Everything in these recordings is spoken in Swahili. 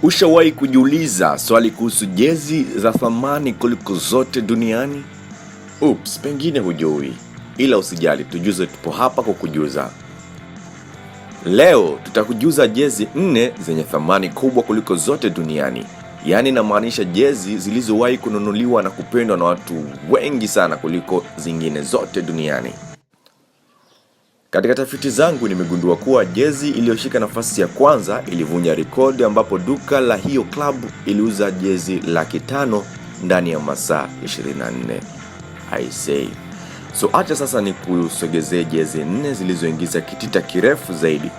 Ushawahi kujiuliza swali kuhusu jezi za thamani kuliko zote duniani? Pengine hujui, ila usijali, tujuze, tupo hapa kukujuza. Leo tutakujuza jezi 4 zenye thamani kubwa kuliko zote duniani. Yaani inamaanisha jezi zilizowahi kununuliwa na kupendwa na watu wengi sana kuliko zingine zote duniani. Katika tafiti zangu nimegundua kuwa jezi iliyoshika nafasi ya kwanza ilivunja rekodi, ambapo duka la hiyo klabu iliuza jezi 500,000 ndani ya masaa 24. I say. So acha sasa ni kusogezee jezi 4 zilizoingiza kitita kirefu zaidi.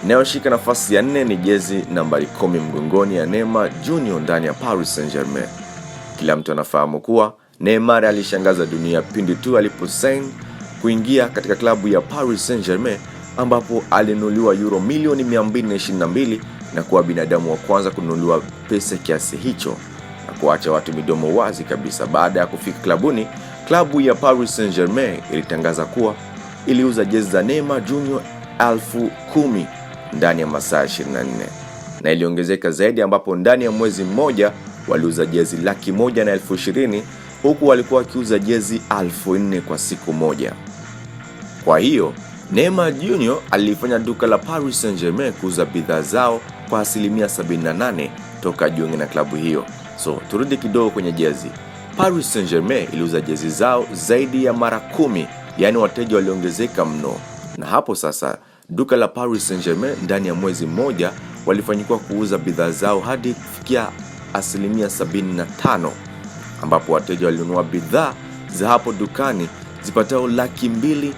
Inayoshika nafasi ya 4 ni jezi nambari 10 mgongoni ya Neymar Jr ndani ya Paris Saint-Germain. Kila mtu anafahamu kuwa Neymar alishangaza dunia pindi tu aliposign kuingia katika klabu ya Paris Saint-Germain, ambapo alinunuliwa euro milioni 222 na kuwa binadamu wa kwanza kununuliwa pesa kiasi hicho, na kuacha watu midomo wazi kabisa. Baada ya kufika klabuni, klabu ya Paris Saint-Germain ilitangaza kuwa iliuza jezi za Neymar Jr 10,000 ndani ya masaa 24, na iliongezeka zaidi, ambapo ndani ya mwezi mmoja waliuza jezi 120,000 huku walikuwa wakiuza jezi 4,000 kwa siku moja. Kwa hiyo Neymar Jr alifanya duka la Paris Saint-Germain kuuza bidhaa zao kwa 78% toka jiunge na klabu hiyo. So turudi kidogo kwenye jezi. Paris Saint-Germain iliuza jezi zao zaidi ya mara 10, yani wateja waliongezeka mno. Na hapo sasa duka la Paris Saint-Germain ndani ya mwezi mmoja walifanikiwa kuuza bidhaa zao hadi kufikia 75%, ambapo wateja walinunua bidhaa za hapo dukani zipatao 210,000,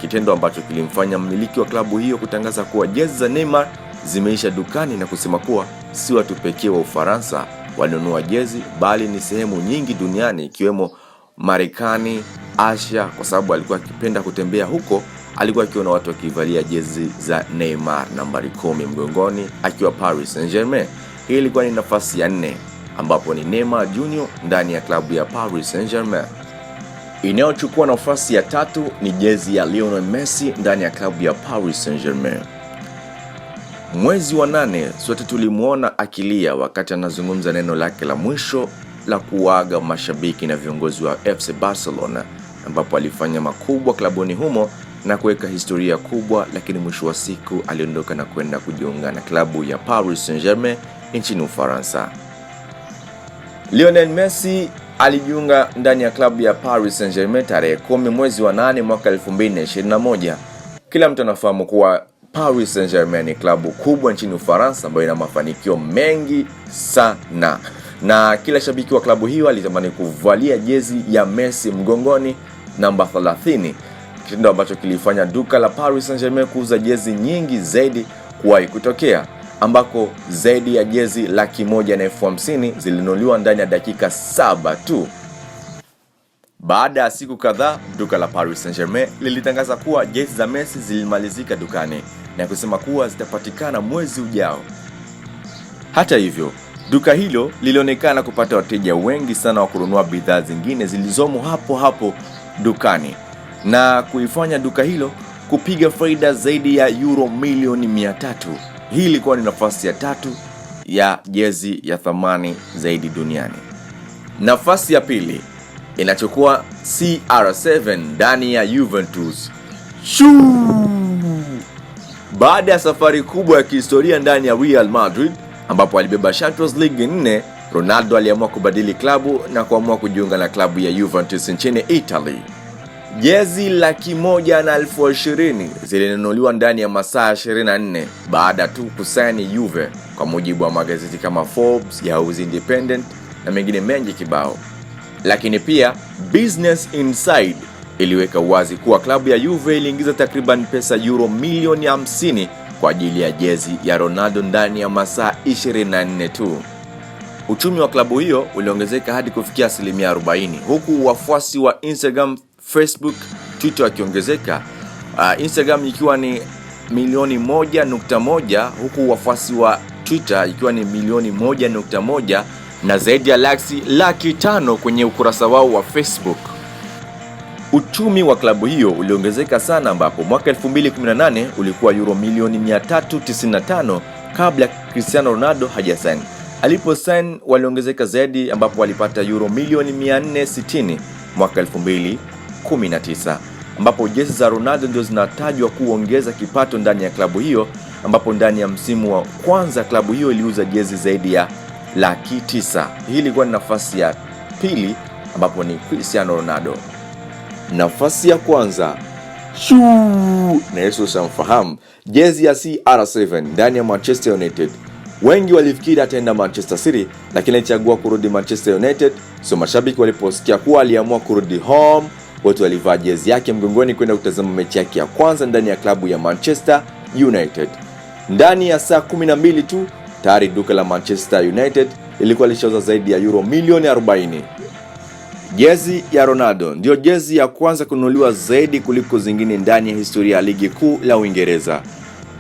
kitendo ambacho kilimfanya mmiliki wa klabu hiyo kutangaza kuwa jezi za Neymar zimeisha dukani, na kusema kuwa si watu pekee wa Ufaransa walinunua jezi, bali ni sehemu nyingi duniani ikiwemo Marekani, Asia, kwa sababu alikuwa akipenda kutembea huko. Alikuwa akiona watu wakivalia jezi za Neymar nambari 10 mgongoni akiwa Paris Saint-Germain. Hii ilikuwa ni nafasi ya 4, ambapo ni Neymar Jr ndani ya klabu ya Paris Saint-Germain. Inayochukua nafasi ya 3 ni jezi ya Lionel Messi ndani ya klabu ya Paris Saint-Germain. Mwezi wa 8 sote tulimuona akilia wakati anazungumza neno lake la mwisho la kuaga mashabiki na viongozi wa FC Barcelona, ambapo alifanya makubwa klabuni humo na kuweka historia kubwa, lakini mwisho wa siku aliondoka na kwenda kujiunga na klabu ya Paris Saint-Germain nchini Ufaransa. Lionel Messi alijiunga ndani ya klabu ya Paris Saint-Germain tarehe 10 mwezi wa 8 mwaka 2021. Kila mtu anafahamu kuwa Paris Saint-Germain ni klabu kubwa nchini Ufaransa ambayo ina mafanikio mengi sana, na kila shabiki wa klabu hiyo alitamani kuvalia jezi ya Messi mgongoni namba 30, kitendo ambacho kilifanya duka la Paris Saint-Germain kuuza jezi nyingi zaidi kuwahi kutokea, ambako zaidi ya jezi 150,000 zilinunuliwa ndani ya dakika 7 tu. Baada ya siku kadhaa, duka la Paris Saint-Germain lilitangaza kuwa jezi za Messi zilimalizika dukani na kusema kuwa zitapatikana mwezi ujao. Hata hivyo, duka hilo lilionekana kupata wateja wengi sana wa kununua bidhaa zingine zilizomo hapo hapo dukani, na kuifanya duka hilo kupiga faida zaidi ya euro milioni 300. Hii ilikuwa ni nafasi ya 3 ya jezi ya thamani zaidi duniani. Nafasi ya pili inachukua CR7 ndani ya Juventus. Baada ya safari kubwa ya kihistoria ndani ya Real Madrid, ambapo alibeba Champions League 4, Ronaldo aliamua kubadili klabu na kuamua kujiunga na klabu ya Juventus nchini Italy. Jezi 120,000 zilinunuliwa ndani ya masaa 24 baada tu kusaini Juve, kwa mujibu wa magazeti kama Forbes, Yahoo Independent na mengine mengi kibao. Lakini pia Business Insider iliweka wazi kuwa klabu ya Juve iliingiza takriban pesa euro milioni 50 kwa ajili ya jezi ya Ronaldo ndani ya masaa 24 tu. Uchumi wa klabu hiyo uliongezeka hadi kufikia 40%, huku wafuasi wa Instagram, Facebook, Twitter wakiongezeka. Instagram ikiwa ni milioni 1.1, huku wafuasi wa Twitter ikiwa ni milioni 1.1 na zaidi ya likes 500,000 kwenye ukurasa wao wa Facebook. Uchumi wa klabu hiyo uliongezeka sana, ambapo mwaka 2018 ulikuwa euro milioni 395 kabla Cristiano Ronaldo hajasign. Aliposign waliongezeka zaidi, ambapo walipata euro milioni 460 mwaka 2019, ambapo jezi za Ronaldo ndio zinatajwa kuongeza kipato ndani ya klabu hiyo, ambapo ndani ya msimu wa kwanza klabu hiyo iliuza jezi zaidi ya 900,000. Hii ilikuwa ni nafasi ya pili, ambapo ni Cristiano Ronaldo. Nafasi ya kwanza na Yesu samfahamu, jezi ya CR7 ndani ya Manchester United. Wengi walifikiri ataenda Manchester City, lakini alichagua kurudi Manchester United. So mashabiki waliposikia kuwa aliamua kurudi home, wote walivaa jezi yake mgongoni kwenda kutazama mechi yake ya kwanza ndani ya klabu ya Manchester United. Ndani ya saa 12 tu tayari duka la Manchester United ilikuwa lishauza zaidi ya euro milioni 40. Jezi ya Ronaldo ndio jezi ya kwanza kununuliwa zaidi kuliko zingine ndani ya historia ya ligi kuu la Uingereza.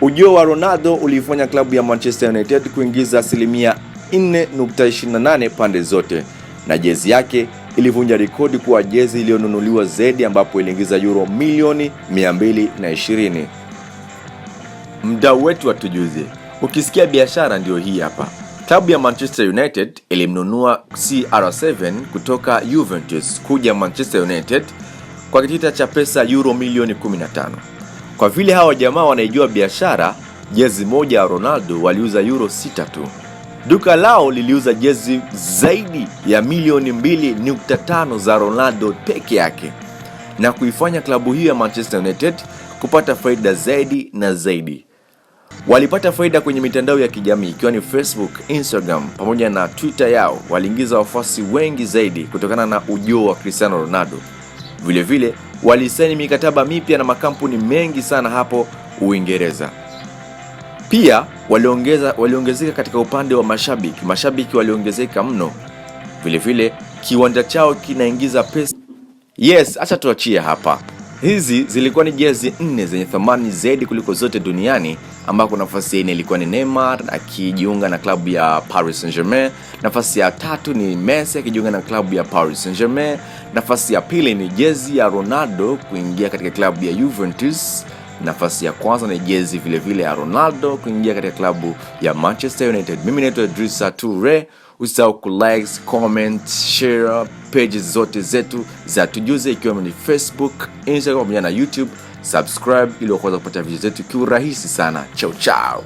Ujio wa Ronaldo ulifanya klabu ya Manchester United kuingiza asilimia 4.28 pande zote, na jezi yake ilivunja rekodi kuwa jezi iliyonunuliwa zaidi, ambapo iliingiza euro milioni 220. Mdau wetu atujuze, ukisikia biashara ndio hii hapa. Klabu ya Manchester United ilimnunua CR7 kutoka Juventus kuja Manchester United kwa kitita cha pesa euro milioni 15. Kwa vile hawa jamaa wanaijua biashara, jezi moja ya Ronaldo waliuza euro 6 tu. Duka lao liliuza jezi zaidi ya milioni 2.5 za Ronaldo peke yake, na kuifanya klabu hiyo ya Manchester United kupata faida zaidi na zaidi. Walipata faida kwenye mitandao ya kijamii ikiwa ni Facebook, Instagram pamoja na Twitter yao. Waliingiza wafuasi wengi zaidi kutokana na ujio wa Cristiano Ronaldo. Vile vile walisaini mikataba mipya na makampuni mengi sana hapo Uingereza. Pia waliongezeka katika upande wa mashabiki. Mashabiki waliongezeka mno. Vile vile kiwanja chao kinaingiza pesa. Yes, acha tuachie hapa. Hizi zilikuwa ni jezi 4 zenye thamani zaidi kuliko zote duniani, ambako nafasi ya 4 ilikuwa ni Neymar akijiunga na klabu ya Paris Saint-Germain. Nafasi ya 3 ni Messi akijiunga na klabu ya Paris Saint-Germain. Nafasi ya pili ni jezi ya Ronaldo kuingia katika klabu ya Juventus. Nafasi ya kwanza ni jezi vile vile ya Ronaldo kuingia katika klabu ya Manchester United. Mimi naitwa Idrissa Toure. Usisahau kulike, comment, share pages zote zetu za Tujuze, ikiwa ni Facebook, Instagram pamoja na YouTube. Subscribe ili uweze kupata video zetu kiurahisi sana. Ciao ciao.